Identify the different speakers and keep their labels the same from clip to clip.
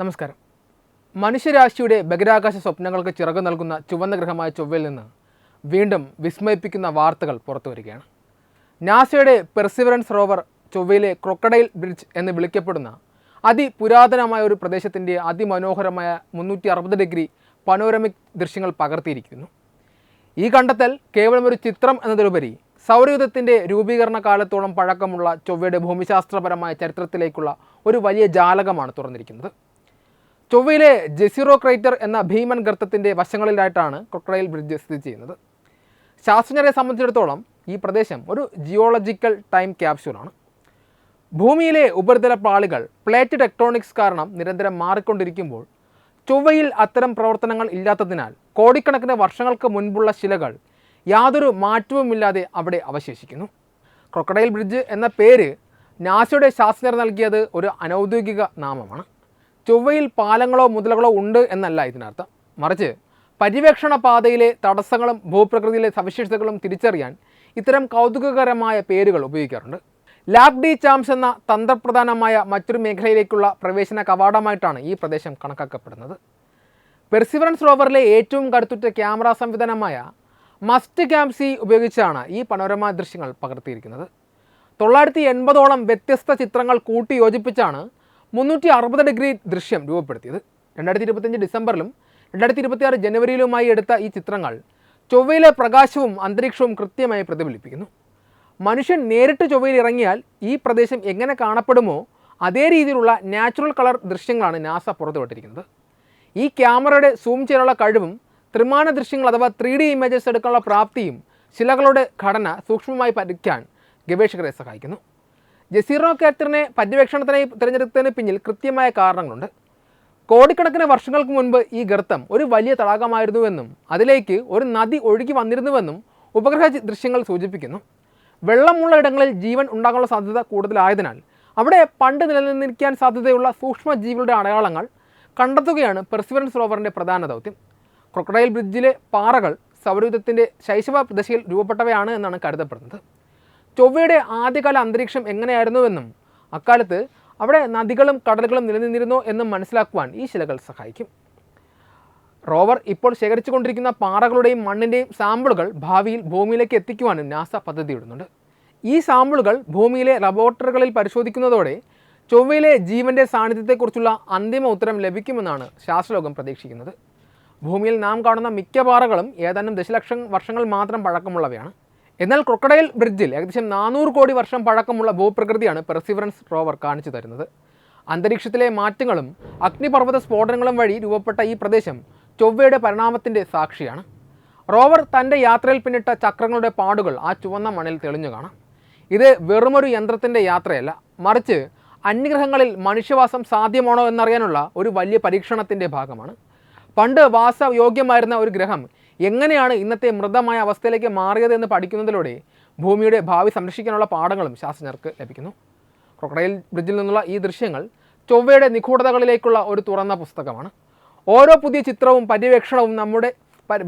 Speaker 1: നമസ്കാരം. മനുഷ്യരാശിയുടെ ബഹിരാകാശ സ്വപ്നങ്ങൾക്ക് ചിറകു നൽകുന്ന ചുവന്ന ഗ്രഹമായ ചൊവ്വയിൽ നിന്ന് വീണ്ടും വിസ്മയിപ്പിക്കുന്ന വാർത്തകൾ പുറത്തു വരികയാണ്. നാസയുടെ പെർസിവറൻസ് റോവർ ചൊവ്വയിലെ ക്രൊക്കഡൈൽ ബ്രിഡ്ജ് എന്ന് വിളിക്കപ്പെടുന്ന അതിപുരാതനമായ ഒരു പ്രദേശത്തിൻ്റെ അതിമനോഹരമായ 360 ഡിഗ്രി പനോരമിക് ദൃശ്യങ്ങൾ പകർത്തിയിരിക്കുന്നു. ഈ കണ്ടെത്തൽ കേവലം ഒരു ചിത്രം എന്നതിലുപരി സൗരയൂഥത്തിൻ്റെ രൂപീകരണ കാലത്തോളം പഴക്കമുള്ള ചൊവ്വയുടെ ഭൂമിശാസ്ത്രപരമായ ചരിത്രത്തിലേക്കുള്ള ഒരു വലിയ ജാലകമാണ് തുറന്നിരിക്കുന്നത്. ചൊവ്വയിലെ ജെസിറോ ക്രൈറ്റർ എന്ന ഭീമൻ ഗർത്തത്തിൻ്റെ വശങ്ങളിലായിട്ടാണ് ക്രൊക്കഡൈൽ ബ്രിഡ്ജ് സ്ഥിതി ചെയ്യുന്നത്. ശാസ്ത്രജ്ഞരെ സംബന്ധിച്ചിടത്തോളം ഈ പ്രദേശം ഒരു ജിയോളജിക്കൽ ടൈം ക്യാപ്സ്യൂളാണ്. ഭൂമിയിലെ ഉപരിതല പാളികൾ പ്ലേറ്റ് ടെക്ടോണിക്സ് കാരണം നിരന്തരം മാറിക്കൊണ്ടിരിക്കുമ്പോൾ ചൊവ്വയിൽ അത്തരം പ്രവർത്തനങ്ങൾ ഇല്ലാത്തതിനാൽ കോടിക്കണക്കിന് വർഷങ്ങൾക്ക് മുൻപുള്ള ശിലകൾ യാതൊരു മാറ്റവുമില്ലാതെ അവിടെ അവശേഷിക്കുന്നു. ക്രൊക്കഡൈൽ ബ്രിഡ്ജ് എന്ന പേര് നാസയുടെ ശാസ്ത്രജ്ഞർ നൽകിയത് ഒരു അനൗദ്യോഗിക നാമമാണ്. ചൊവ്വയിൽ പാലങ്ങളോ മുതലകളോ ഉണ്ട് എന്നല്ല ഇതിനർത്ഥം. മറിച്ച് പര്യവേക്ഷണ പാതയിലെ തടസ്സങ്ങളും ഭൂപ്രകൃതിയിലെ സവിശേഷതകളും തിരിച്ചറിയാൻ ഇത്തരം കൗതുകകരമായ പേരുകൾ ഉപയോഗിക്കാറുണ്ട്. ലാക് ഡി ചാംസ് എന്ന തന്ത്രപ്രധാനമായ മറ്റൊരു മേഖലയിലേക്കുള്ള പ്രവേശന കവാടമായിട്ടാണ് ഈ പ്രദേശം കണക്കാക്കപ്പെടുന്നത്. പെർസിവറൻസ് റോവറിലെ ഏറ്റവും കരുത്തുറ്റ ക്യാമറ സംവിധാനമായ മസ്റ്റ് ക്യാംസി ഉപയോഗിച്ചാണ് ഈ പനോരമ ദൃശ്യങ്ങൾ പകർത്തിയിരിക്കുന്നത്. 980ഓളം വ്യത്യസ്ത ചിത്രങ്ങൾ കൂട്ടി യോജിപ്പിച്ചാണ് 360 ഡിഗ്രി ദൃശ്യം രൂപപ്പെടുത്തിയത്. 2025 ഡിസംബറിലും 2026 ജനുവരിയിലുമായി എടുത്ത ഈ ചിത്രങ്ങൾ ചൊവ്വയിലെ പ്രകാശവും അന്തരീക്ഷവും കൃത്യമായി പ്രതിഫലിപ്പിക്കുന്നു. മനുഷ്യൻ നേരിട്ട് ചൊവ്വയിൽ ഇറങ്ങിയാൽ ഈ പ്രദേശം എങ്ങനെ കാണപ്പെടുമോ അതേ രീതിയിലുള്ള നാച്ചുറൽ കളർ ദൃശ്യങ്ങളാണ് നാസ പുറത്തുവിട്ടിരിക്കുന്നത്. ഈ ക്യാമറയുടെ സൂം ചെയ്യാനുള്ള കഴിവും ത്രിമാന ദൃശ്യങ്ങൾ അഥവാ 3D ഇമേജസ് എടുക്കാനുള്ള പ്രാപ്തിയും ശിലകളുടെ ഘടന സൂക്ഷ്മമായി പഠിക്കാൻ ഗവേഷകരെ സഹായിക്കുന്നു. ജെസിറോ ക്രൈറ്ററിനെ പര്യവേക്ഷണത്തിനായി തിരഞ്ഞെടുത്തതിന് പിന്നിൽ കൃത്യമായ കാരണങ്ങളുണ്ട്. കോടിക്കണക്കിന് വർഷങ്ങൾക്ക് മുൻപ് ഈ ഗർത്തം ഒരു വലിയ തടാകമായിരുന്നുവെന്നും അതിലേക്ക് ഒരു നദി ഒഴുകി വന്നിരുന്നുവെന്നും ഉപഗ്രഹ ദൃശ്യങ്ങൾ സൂചിപ്പിക്കുന്നു. വെള്ളമുള്ള ഇടങ്ങളിൽ ജീവൻ ഉണ്ടാകാനുള്ള സാധ്യത കൂടുതലായതിനാൽ അവിടെ പണ്ട് നിലനിന്നിരിക്കാൻ സാധ്യതയുള്ള സൂക്ഷ്മജീവികളുടെ അടയാളങ്ങൾ കണ്ടെത്തുകയാണ് പെർസിവറൻസ് റോവറിൻ്റെ പ്രധാന ദൗത്യം. ക്രൊക്കഡൈൽ ബ്രിഡ്ജിലെ പാറകൾ സൗരയൂഥത്തിൻ്റെ ശൈശവ ദശയിൽ രൂപപ്പെട്ടവയാണ് എന്നാണ് കരുതപ്പെടുന്നത്. ചൊവ്വയുടെ ആദ്യകാല അന്തരീക്ഷം എങ്ങനെയായിരുന്നുവെന്നും അക്കാലത്ത് അവിടെ നദികളും കടലുകളും നിലനിന്നിരുന്നോ എന്നും മനസ്സിലാക്കുവാൻ ഈ ശിലകൾ സഹായിക്കും. റോവർ ഇപ്പോൾ ശേഖരിച്ചു കൊണ്ടിരിക്കുന്ന പാറകളുടെയും മണ്ണിൻ്റെയും സാമ്പിളുകൾ ഭാവിയിൽ ഭൂമിയിലേക്ക് എത്തിക്കുവാനും നാസ പദ്ധതിയിടുന്നുണ്ട്. ഈ സാമ്പിളുകൾ ഭൂമിയിലെ ലബോറട്ടറികളിൽ പരിശോധിക്കുന്നതോടെ ചൊവ്വയിലെ ജീവൻ്റെ സാന്നിധ്യത്തെക്കുറിച്ചുള്ള അന്തിമ ഉത്തരം ലഭിക്കുമെന്നാണ് ശാസ്ത്രലോകം പ്രതീക്ഷിക്കുന്നത്. ഭൂമിയിൽ നാം കാണുന്ന മിക്ക പാറകളും ഏതാനും ദശലക്ഷം വർഷങ്ങൾ മാത്രം പഴക്കമുള്ളവയാണ്. എന്നാൽ ക്രൊക്കഡൈൽ ബ്രിഡ്ജിൽ ഏകദേശം 400 കോടി വർഷം പഴക്കമുള്ള ഭൂപ്രകൃതിയാണ് പെർസിവറൻസ് റോവർ കാണിച്ചു തരുന്നത്. അന്തരീക്ഷത്തിലെ മാറ്റങ്ങളും അഗ്നിപർവ്വത സ്ഫോടനങ്ങളും വഴി രൂപപ്പെട്ട ഈ പ്രദേശം ചൊവ്വയുടെ പരിണാമത്തിൻ്റെ സാക്ഷിയാണ്. റോവർ തൻ്റെ യാത്രയിൽ പിന്നിട്ട ചക്രങ്ങളുടെ പാടുകൾ ആ ചുവന്ന മണ്ണിൽ തെളിഞ്ഞു കാണാം. ഇത് വെറുമൊരു യന്ത്രത്തിൻ്റെ യാത്രയല്ല, മറിച്ച് അന്യഗ്രഹങ്ങളിൽ മനുഷ്യവാസം സാധ്യമാണോ എന്നറിയാനുള്ള ഒരു വലിയ പരീക്ഷണത്തിൻ്റെ ഭാഗമാണ്. പണ്ട് വാസയോഗ്യമായിരുന്ന ഒരു ഗ്രഹം എങ്ങനെയാണ് ഇന്നത്തെ മൃതമായ അവസ്ഥയിലേക്ക് മാറിയതെന്ന് പഠിക്കുന്നതിലൂടെ ഭൂമിയുടെ ഭാവി സംരക്ഷിക്കാനുള്ള പാഠങ്ങളും ശാസ്ത്രജ്ഞർക്ക് ലഭിക്കുന്നു. ക്രൊക്കഡൈൽ ബ്രിഡ്ജിൽ നിന്നുള്ള ഈ ദൃശ്യങ്ങൾ ചൊവ്വയുടെ നിഗൂഢതകളിലേക്കുള്ള ഒരു തുറന്ന പുസ്തകമാണ്. ഓരോ പുതിയ ചിത്രവും പര്യവേക്ഷണവും നമ്മുടെ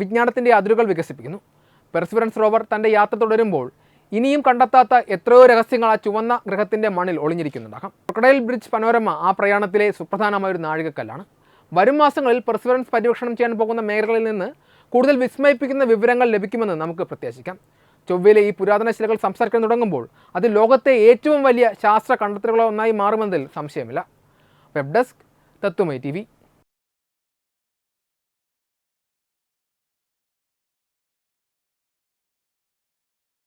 Speaker 1: വിജ്ഞാനത്തിൻ്റെ അതിരുകൾ വികസിപ്പിക്കുന്നു. പെർസിവറൻസ് റോവർ തൻ്റെ യാത്ര തുടരുമ്പോൾ ഇനിയും കണ്ടെത്താത്ത എത്രയോ രഹസ്യങ്ങൾ ആ ചുവന്ന ഗ്രഹത്തിൻ്റെ മണ്ണിൽ ഒളിഞ്ഞിരിക്കുന്നുണ്ടാകാം. ക്രൊക്കഡൈൽ ബ്രിഡ്ജ് പനോരമ ആ പ്രയാണത്തിലെ സുപ്രധാനമായ ഒരു നാഴികക്കല്ലാണ്. വരും മാസങ്ങളിൽ പെർസിവറൻസ് പര്യവേക്ഷണം ചെയ്യാൻ പോകുന്ന മേഖലകളിൽ നിന്ന് കൂടുതൽ വിസ്മയിപ്പിക്കുന്ന വിവരങ്ങൾ ലഭിക്കുമെന്ന് നമുക്ക് പ്രത്യാശിക്കാം. ചൊവ്വയിലെ ഈ പുരാതന ശിലകൾ സംസാരിക്കാൻ തുടങ്ങുമ്പോൾ അത് ലോകത്തെ ഏറ്റവും വലിയ ശാസ്ത്ര കണ്ടെത്തലുകളൊന്നായി മാറുമെന്നതിൽ സംശയമില്ല. വെബ് ഡെസ്ക് തത്വമൈ TV.